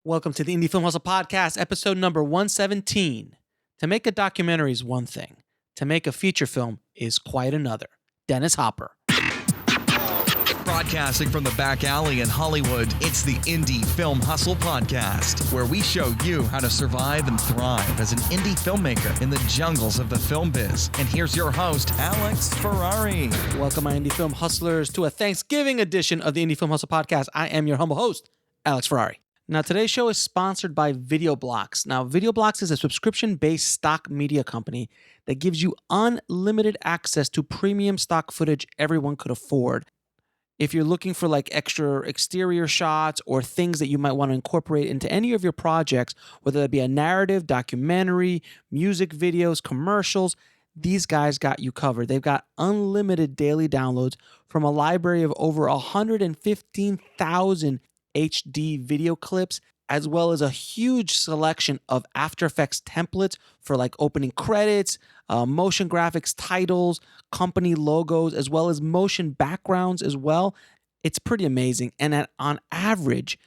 Welcome to the Indie Film Hustle Podcast, episode number 117. To make a documentary is one thing. To make a feature film is quite another. Dennis Hopper. Broadcasting from the back alley in Hollywood, it's the Indie Film Hustle Podcast, where we show you how to survive and thrive as an indie filmmaker in the jungles of the film biz. And here's your host, Alex Ferrari. Welcome, my Indie Film Hustlers, to a Thanksgiving edition of the Indie Film Hustle Podcast. I am your humble host, Alex Ferrari. Now, today's show is sponsored by VideoBlocks. Now, VideoBlocks is a subscription-based stock media company that gives you unlimited access to premium stock footage everyone could afford. If you're looking for like extra exterior shots or things that you might want to incorporate into any of your projects, whether that be a narrative, documentary, music videos, commercials, these guys got you covered. They've got unlimited daily downloads from a library of over 115,000 HD video clips, as well as a huge selection of After Effects templates for like opening credits, motion graphics, titles, company logos, as well as motion backgrounds as well. It's pretty amazing. And on average,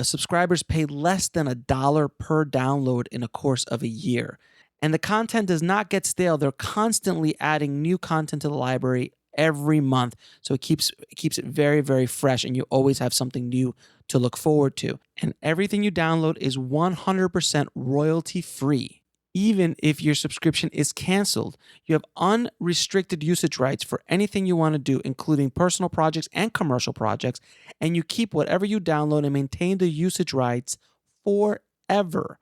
subscribers pay less than $1 per download in a course of a year. And the content does not get stale. They're constantly adding new content to the library every month. So it keeps it very, very fresh, and you always have something new to look forward to. And everything you download is 100% royalty free. Even if your subscription is canceled, you have unrestricted usage rights for anything you want to do, including personal projects and commercial projects, and you keep whatever you download and maintain the usage rights forever.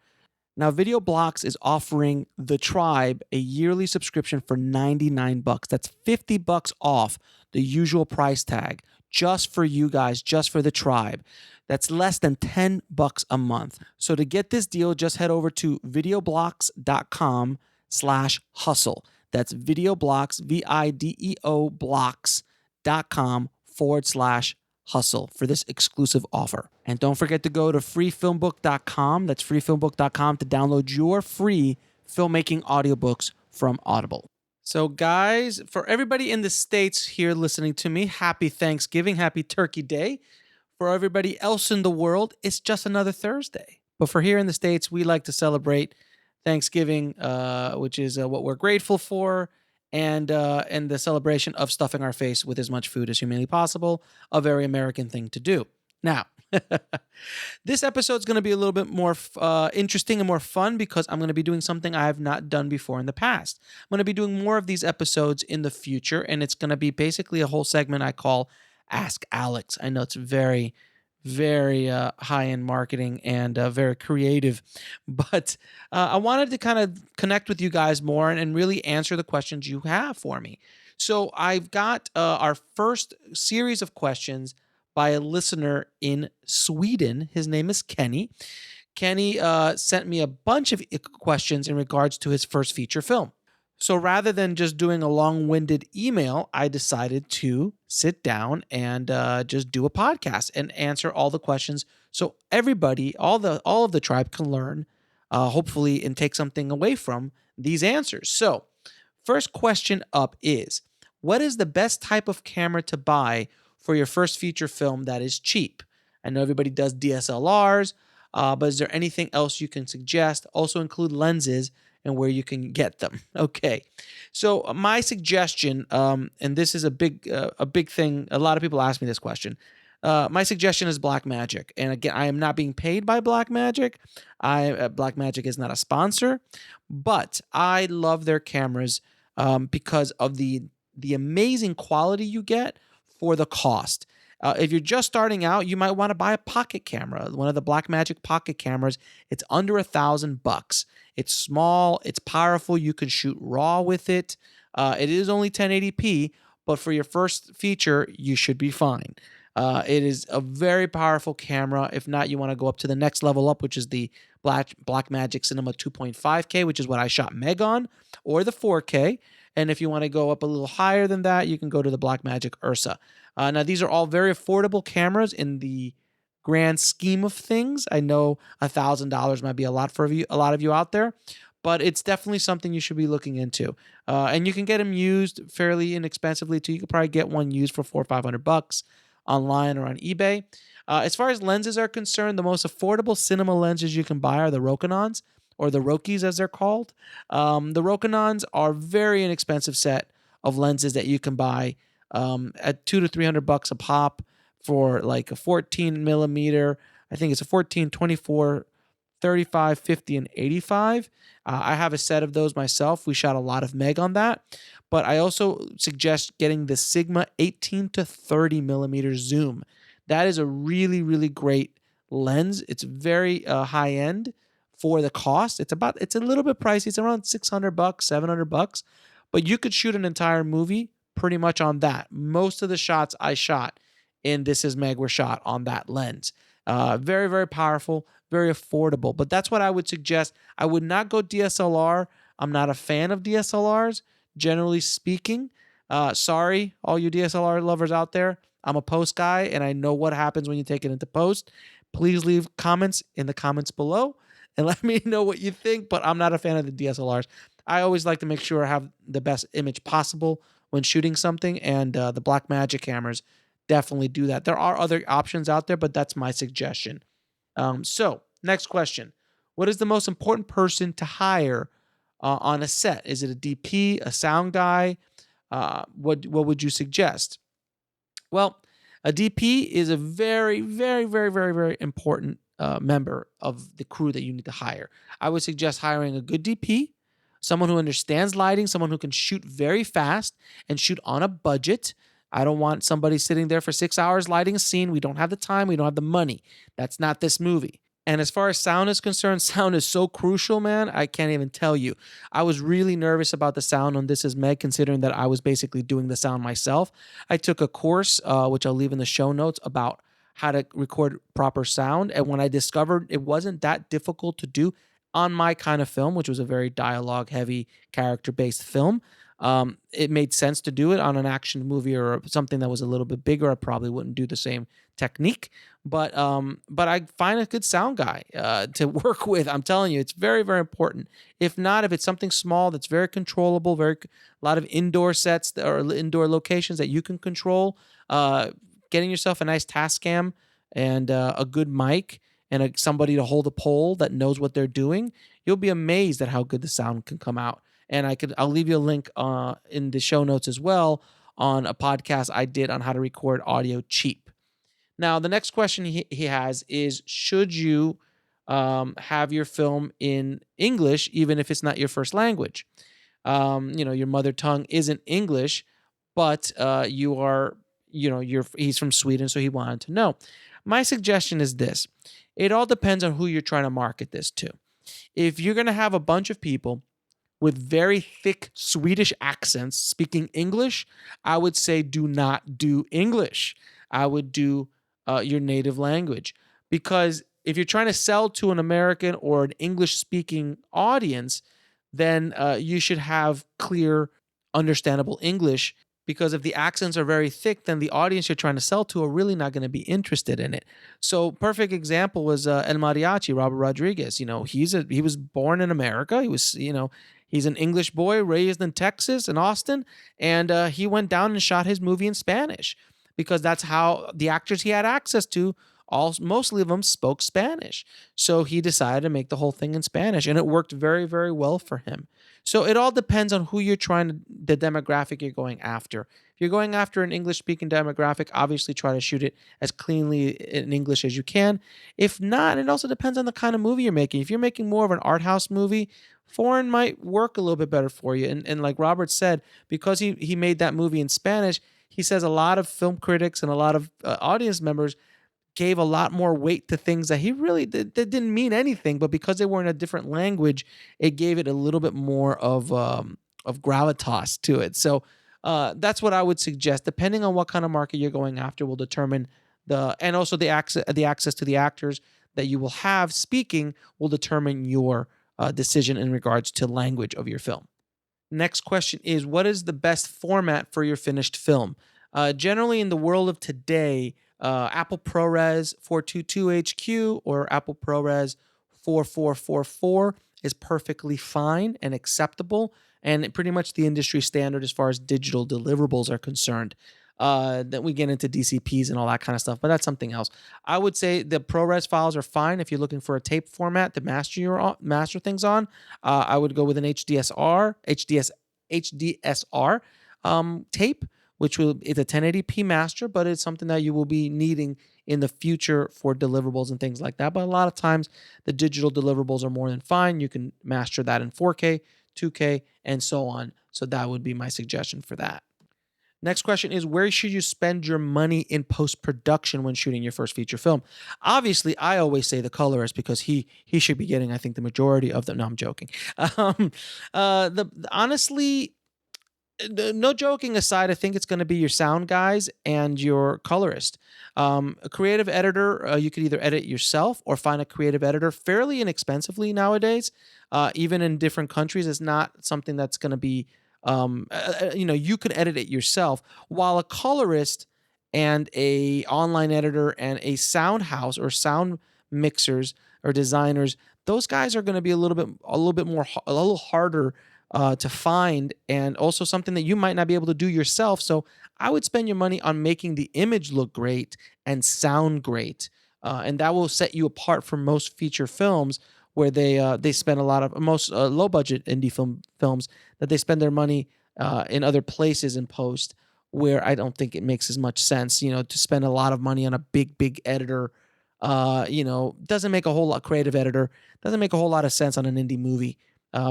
Now, VideoBlocks is offering The Tribe a yearly subscription for $99. That's $50 off the usual price tag, just for you guys, just for The Tribe. That's less than $10 a month. So to get this deal, just head over to videoblocks.com/hustle. That's VideoBlocks, VIDEO blocks.com/hustle for this exclusive offer. And don't forget to go to freefilmbook.com. That's freefilmbook.com to download your free filmmaking audiobooks from Audible. So guys, for everybody in the States here listening to me, happy Thanksgiving, happy Turkey Day. For everybody else in the world, it's just another Thursday. But for here in the States, we like to celebrate Thanksgiving, which is what we're grateful for, and the celebration of stuffing our face with as much food as humanly possible, a very American thing to do. Now, this episode is going to be a little bit more interesting and more fun because I'm going to be doing something I have not done before in the past. I'm going to be doing more of these episodes in the future, and it's going to be basically a whole segment I call Ask Alex. I know it's very, very high-end marketing and very creative, but I wanted to kind of connect with you guys more and really answer the questions you have for me. So I've got our first series of questions by a listener in Sweden. His name is Kenny. Kenny sent me a bunch of questions in regards to his first feature film. So rather than just doing a long-winded email, I decided to sit down and just do a podcast and answer all the questions so everybody, all of the tribe can learn, hopefully, and take something away from these answers. So first question up is, what is the best type of camera to buy for your first feature film that is cheap? I know everybody does DSLRs, but is there anything else you can suggest? Also include lenses and where you can get them. Okay, so my suggestion, and this is a big thing. A lot of people ask me this question. My suggestion is Blackmagic, and again, I am not being paid by Blackmagic. Blackmagic is not a sponsor, but I love their cameras because of the amazing quality you get for the cost. If you're just starting out, you might want to buy a pocket camera, one of the Blackmagic pocket cameras. It's under $1,000. It's small, it's powerful. You can shoot RAW with it. It is only 1080p, but for your first feature, you should be fine. It is a very powerful camera. If not, you want to go up to the next level up, which is the Blackmagic Cinema 2.5K, which is what I shot Meg on, or the 4K. And if you want to go up a little higher than that, you can go to the Blackmagic Ursa. Now, these are all very affordable cameras in the grand scheme of things. I know $1,000 might be a lot for a lot of you out there, but it's definitely something you should be looking into. And you can get them used fairly inexpensively too. You could probably get one used for $400 or $500. online or on eBay. As far as lenses are concerned, the most affordable cinema lenses you can buy are the Rokinons, or the Rokis as they're called. The Rokinons are very inexpensive set of lenses that you can buy at $200 to $300 a pop for like a 14 millimeter. I think it's a 14, 24, 35, 50, and 85. I have a set of those myself. We shot a lot of Meg on that. But I also suggest getting the Sigma 18 to 30 millimeter zoom. That is a really, really great lens. It's very high end for the cost. It's a little bit pricey. It's around $600, $700, but you could shoot an entire movie pretty much on that. Most of the shots I shot in This Is Meg were shot on that lens. Very, very powerful, very affordable. But that's what I would suggest. I would not go DSLR. I'm not a fan of DSLRs, generally speaking. Sorry, all you DSLR lovers out there. I'm a post guy, and I know what happens when you take it into post. Please leave comments in the comments below and let me know what you think, but I'm not a fan of the DSLRs. I always like to make sure I have the best image possible when shooting something, and the Blackmagic cameras definitely do that. There are other options out there, but that's my suggestion. So, next question. What is the most important person to hire on a set? Is it a DP, a sound guy? What would you suggest? Well, a DP is a very, very, very, very, very important member of the crew that you need to hire. I would suggest hiring a good DP, someone who understands lighting, someone who can shoot very fast and shoot on a budget. I don't want somebody sitting there for 6 hours lighting a scene. We don't have the time. We don't have the money. That's not this movie. And as far as sound is concerned, sound is so crucial, man. I can't even tell you. I was really nervous about the sound on This Is Meg, considering that I was basically doing the sound myself. I took a course, which I'll leave in the show notes, about how to record proper sound. And when I discovered it wasn't that difficult to do on my kind of film, which was a very dialogue-heavy, character-based film, it made sense to do it on an action movie or something that was a little bit bigger. I probably wouldn't do the same technique, but I find a good sound guy to work with. I'm telling you, it's very, very important. If not, if it's something small that's very controllable, a lot of indoor sets or indoor locations that you can control, getting yourself a nice Tascam and a good mic and somebody to hold a pole that knows what they're doing, you'll be amazed at how good the sound can come out. And I'll leave you a link in the show notes as well on a podcast I did on how to record audio cheap. Now, the next question he has is, should you have your film in English, even if it's not your first language? Your mother tongue isn't English, but he's from Sweden, so he wanted to know. My suggestion is this. It all depends on who you're trying to market this to. If you're going to have a bunch of people with very thick Swedish accents speaking English, I would say do not do English. I would do your native language. Because if you're trying to sell to an American or an English-speaking audience, then you should have clear, understandable English. Because if the accents are very thick, then the audience you're trying to sell to are really not going to be interested in it. So, perfect example was El Mariachi, Robert Rodriguez. He was born in America. He's an English boy raised in Texas, in Austin, and he went down and shot his movie in Spanish because that's how the actors he had access to, mostly of them spoke Spanish. So he decided to make the whole thing in Spanish, and it worked very, very well for him. So it all depends on who you're the demographic you're going after. If you're going after an English-speaking demographic, obviously try to shoot it as cleanly in English as you can. If not, it also depends on the kind of movie you're making. If you're making more of an art house movie, foreign might work a little bit better for you. And like Robert said, because he made that movie in Spanish, he says a lot of film critics and a lot of audience members gave a lot more weight to things that he really that didn't mean anything, but because they were in a different language, it gave it a little bit more of gravitas to it. So that's what I would suggest. Depending on what kind of market you're going after, will determine and also the access to the actors that you will have speaking will determine your decision in regards to language of your film. Next question is, what is the best format for your finished film? Generally, in the world of today, Apple ProRes 422HQ or Apple ProRes 4444 is perfectly fine and acceptable, and pretty much the industry standard as far as digital deliverables are concerned. Then we get into DCPs and all that kind of stuff, but that's something else. I would say the ProRes files are fine if you're looking for a tape format to master things on. I would go with an HDSR tape, which is a 1080p master, but it's something that you will be needing in the future for deliverables and things like that. But a lot of times, the digital deliverables are more than fine. You can master that in 4K, 2K, and so on. So that would be my suggestion for that. Next question is, where should you spend your money in post-production when shooting your first feature film? Obviously, I always say the colorist because he should be getting, I think, the majority of them. No, I'm joking. Honestly, no joking aside, I think it's going to be your sound guys and your colorist. A creative editor, you could either edit yourself or find a creative editor fairly inexpensively nowadays. Even in different countries, it's not something that's going to be, you could edit it yourself. While a colorist and a online editor and a sound house or sound mixers or designers, those guys are going to be a little bit more, a little harder to find, and also something that you might not be able to do yourself. So I would spend your money on making the image look great and sound great, and that will set you apart from most feature films where they spend a lot of most low budget indie films that they spend their money in other places in post, where I don't think it makes as much sense. To spend a lot of money on a big editor. Doesn't make a whole lot. Creative editor doesn't make a whole lot of sense on an indie movie.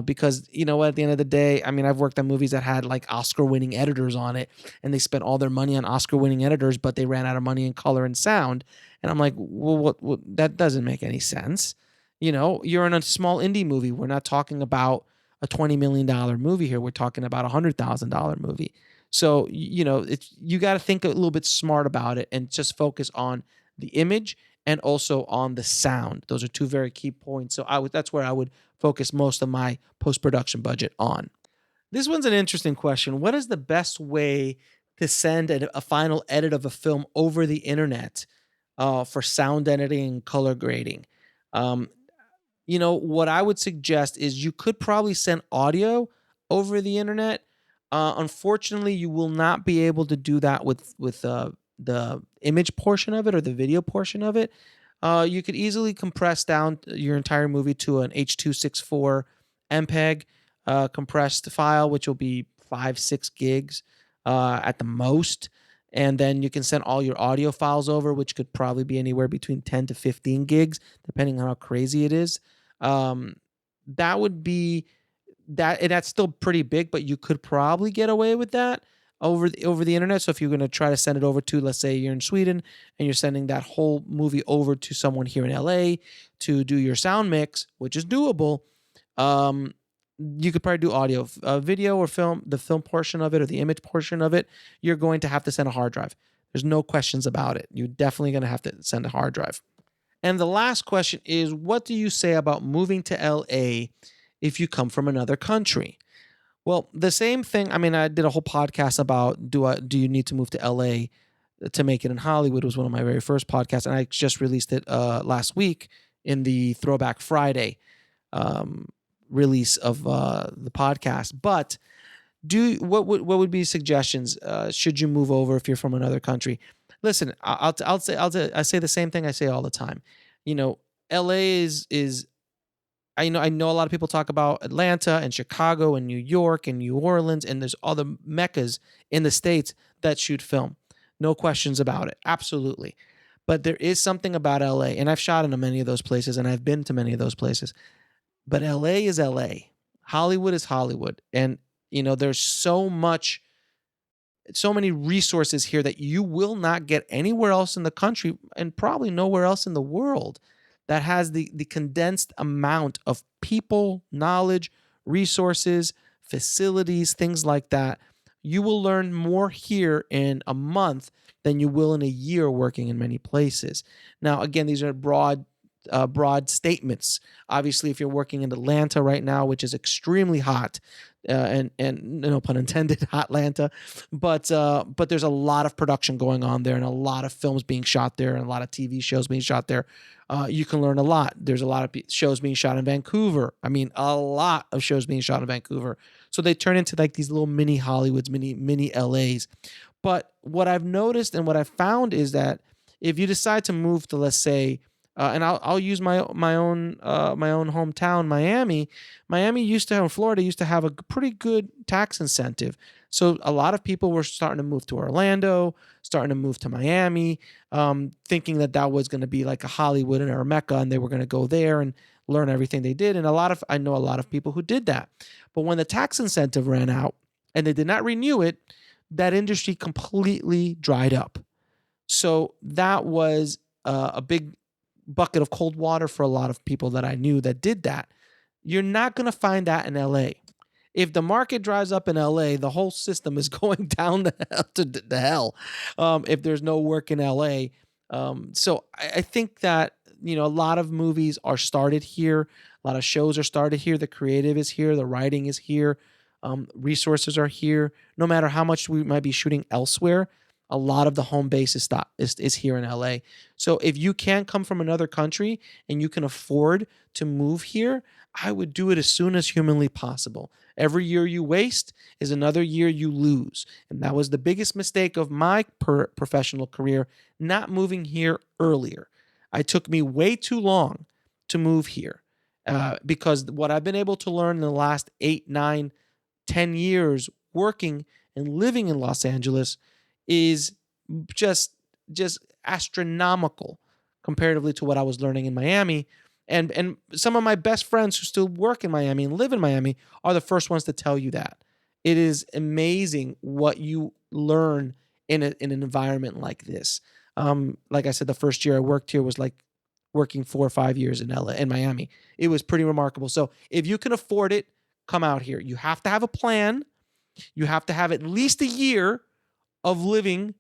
Because at the end of the day, I mean, I've worked on movies that had like Oscar-winning editors on it, and they spent all their money on Oscar-winning editors, but they ran out of money in color and sound. And I'm like, well, what that doesn't make any sense. You're in a small indie movie. We're not talking about a $20 million movie here. We're talking about a $100,000 movie. So, you got to think a little bit smart about it and just focus on the image and also on the sound. Those are two very key points. So that's where I would focus most of my post-production budget on. This one's an interesting question. What is the best way to send a final edit of a film over the internet for sound editing and color grading? What I would suggest is you could probably send audio over the internet. Unfortunately, you will not be able to do that with the image portion of it or the video portion of it. You could easily compress down your entire movie to an H.264 MPEG compressed file, which will be 5-6 gigs at the most. And then you can send all your audio files over, which could probably be anywhere between 10 to 15 gigs, depending on how crazy it is. That would be that, and that's still pretty big, but you could probably get away with that over the internet. So if you're going to try to send it over to, let's say you're in Sweden and you're sending that whole movie over to someone here in LA to do your sound mix, which is doable, you could probably do audio, video or film, the film portion of it or the image portion of it. You're going to have to send a hard drive. There's no questions about it. You're definitely going to have to send a hard drive. And the last question is, what do you say about moving to LA if you come from another country? Well, the same thing. I mean, I did a whole podcast about do you need to move to LA to make it in Hollywood. It was one of my very first podcasts, and I just released it last week in the Throwback Friday release of the podcast. But what would be suggestions? Should you move over if you're from another country? Listen, I say the same thing I say all the time. LA is I know a lot of people talk about Atlanta and Chicago and New York and New Orleans, and there's other meccas in the States that shoot film. No questions about it. Absolutely. But there is something about LA, and I've shot in many of those places, and I've been to many of those places. But LA is LA. Hollywood is Hollywood. And, there's so many resources here that you will not get anywhere else in the country and probably nowhere else in the world that has the condensed amount of people, knowledge, resources, facilities, things like that. You will learn more here in a month than you will in a year working in many places. Now, again, these are broad statements. Obviously, if you're working in Atlanta right now, which is extremely hot, and no pun intended, hot Atlanta, but there's a lot of production going on there and a lot of films being shot there and a lot of TV shows being shot there. You can learn a lot. There's a lot of shows being shot in Vancouver. I mean, a lot of shows being shot in Vancouver. So they turn into like these little mini Hollywoods, mini LAs. But what I've noticed and what I've found is that if you decide to move to, let's say, and I'll use my own hometown, Miami. Florida used to have a pretty good tax incentive. So a lot of people were starting to move to Orlando, starting to move to Miami, thinking that that was going to be like a Hollywood or a Mecca, and they were going to go there and learn everything they did. And I know a lot of people who did that. But when the tax incentive ran out and they did not renew it, that industry completely dried up. So that was a big bucket of cold water for a lot of people that I knew that did that. You're not going to find that in LA. If the market dries up in LA, the whole system is going down to hell if there's no work in LA. So I think that, a lot of movies are started here. A lot of shows are started here. The creative is here. The writing is here. Resources are here. No matter how much we might be shooting elsewhere, a lot of the home base is here in LA. So if you can come from another country and you can afford to move here, I would do it as soon as humanly possible. Every year you waste is another year you lose. And that was the biggest mistake of my professional career, not moving here earlier. It took me way too long to move here because what I've been able to learn in the last 8, 9, 10 years working and living in Los Angeles is just astronomical comparatively to what I was learning in Miami. And some of my best friends who still work in Miami and live in Miami are the first ones to tell you that. It is amazing what you learn in an environment like this. Like I said, the first year I worked here was like working 4 or 5 years in Miami. It was pretty remarkable. So if you can afford it, come out here. You have to have a plan. You have to have at least a year of living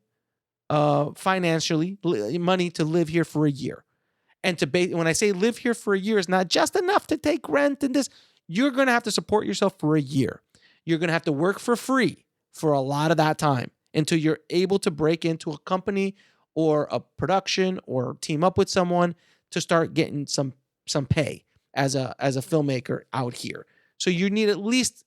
financially, money to live here for a year. And when I say live here for a year, it's not just enough to take rent and this. You're going to have to support yourself for a year. You're going to have to work for free for a lot of that time until you're able to break into a company or a production or team up with someone to start getting some pay as a filmmaker out here. So you need at least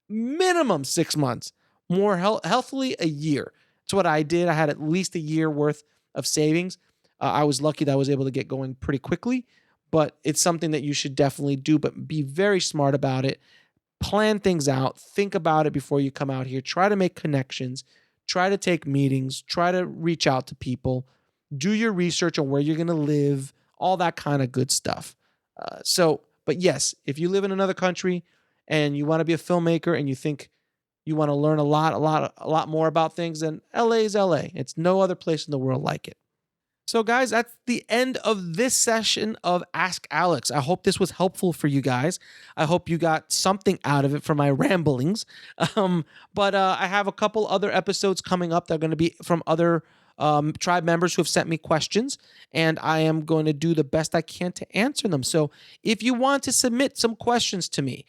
minimum 6 months, more healthily a year. That's what I did. I had at least a year worth of savings. I was lucky that I was able to get going pretty quickly, but it's something that you should definitely do, but be very smart about it. Plan things out. Think about it before you come out here. Try to make connections. Try to take meetings. Try to reach out to people. Do your research on where you're going to live, all that kind of good stuff. But yes, if you live in another country and you want to be a filmmaker and you think you want to learn a lot more about things, then LA is LA. It's no other place in the world like it. So guys, that's the end of this session of Ask Alex. I hope this was helpful for you guys. I hope you got something out of it from my ramblings. But I have a couple other episodes coming up that are going to be from other tribe members who have sent me questions, and I am going to do the best I can to answer them. So if you want to submit some questions to me,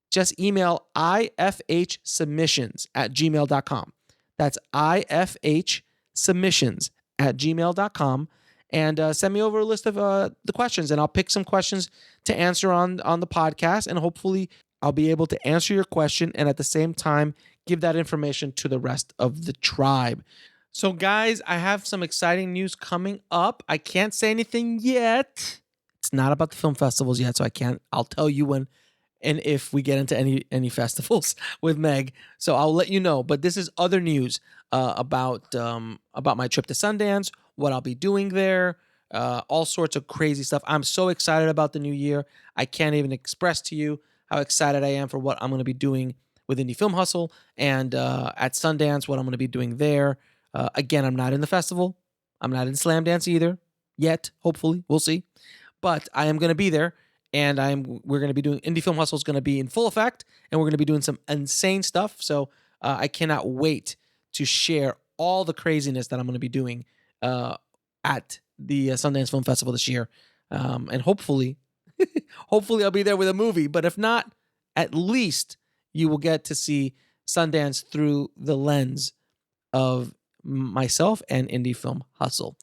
just email ifhsubmissions@gmail.com. That's ifhsubmissions@gmail.com, and send me over a list of the questions, and I'll pick some questions to answer on the podcast, and hopefully I'll be able to answer your question and at the same time give that information to the rest of the tribe. So guys, I have some exciting news coming up. I can't say anything yet. It's not about the film festivals yet, so I'll tell you when and if we get into any festivals with Meg. So I'll let you know. But this is other news about my trip to Sundance, what I'll be doing there, all sorts of crazy stuff. I'm so excited about the new year. I can't even express to you how excited I am for what I'm going to be doing with Indie Film Hustle and at Sundance, what I'm going to be doing there. Again, I'm not in the festival. I'm not in Slam Dance either yet. Hopefully, we'll see. But I am going to be there. And we're going to be doing Indie Film Hustle is going to be in full effect, and we're going to be doing some insane stuff. So I cannot wait to share all the craziness that I'm going to be doing at the Sundance Film Festival this year, and hopefully I'll be there with a movie. But if not, at least you will get to see Sundance through the lens of myself and Indie Film Hustle.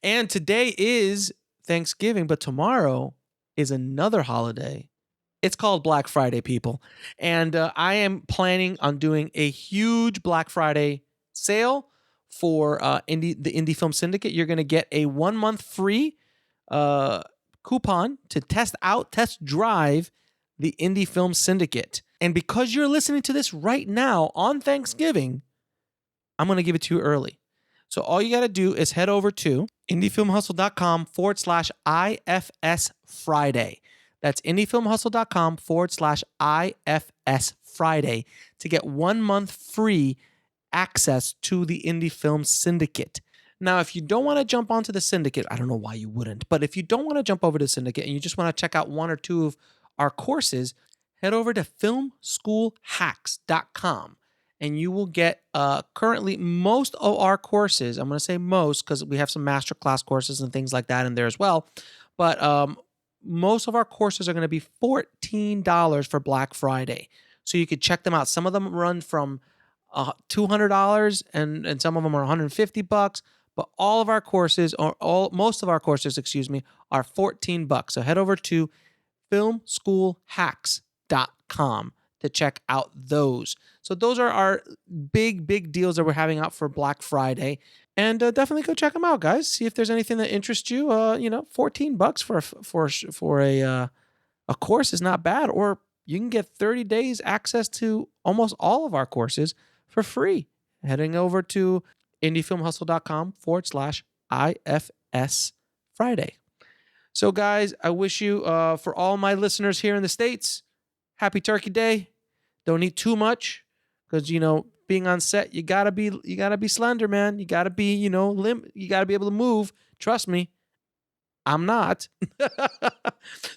And today is Thanksgiving, but tomorrow is another holiday. It's called Black Friday, people. And I am planning on doing a huge Black Friday sale for the Indie Film Syndicate. You're going to get a 1 month free coupon to test drive the Indie Film Syndicate. And because you're listening to this right now on Thanksgiving, I'm going to give it to you early. So all you got to do is head over to indiefilmhustle.com/IFS Friday. That's indiefilmhustle.com/IFS Friday to get 1 month free access to the Indie Film Syndicate. Now, if you don't want to jump onto the Syndicate, I don't know why you wouldn't, but if you don't want to jump over to the Syndicate and you just want to check out 1 or 2 of our courses, head over to filmschoolhacks.com and you will get currently most of our courses. I'm going to say most because we have some masterclass courses and things like that in there as well. But most of our courses are going to be $14 for Black Friday. So you could check them out. Some of them run from $200 and some of them are $150. But all of our courses, most of our courses, are $14. So head over to filmschoolhacks.com to check out those. So those are our big deals that we're having out for Black Friday. And definitely go check them out, guys. See if there's anything that interests you. $14 for a course is not bad. Or you can get 30 days access to almost all of our courses for free. Heading over to indiefilmhustle.com/IFS Friday. So, guys, I wish you, for all my listeners here in the States, happy Turkey Day. Don't eat too much because, being on set, you gotta be slender, man. You gotta be, limp. You gotta be able to move. Trust me, I'm not.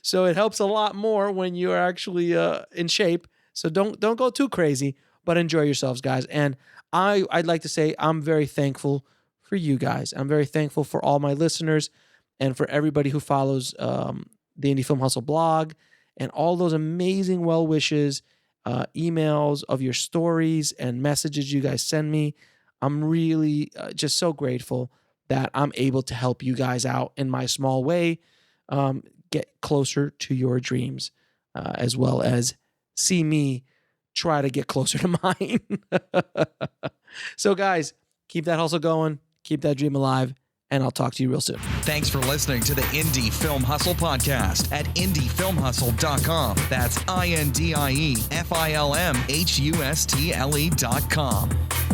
So it helps a lot more when you're actually in shape. So don't go too crazy, but enjoy yourselves, guys. And I'd like to say I'm very thankful for you guys. I'm very thankful for all my listeners and for everybody who follows the Indie Film Hustle blog and all those amazing well wishes, emails of your stories and messages you guys send me. I'm really just so grateful that I'm able to help you guys out in my small way, get closer to your dreams, as well as see me try to get closer to mine. So, guys, keep that hustle going, keep that dream alive, and I'll talk to you real soon. Thanks for listening to the Indie Film Hustle podcast at indiefilmhustle.com. That's INDIEFILMHUSTLE.com.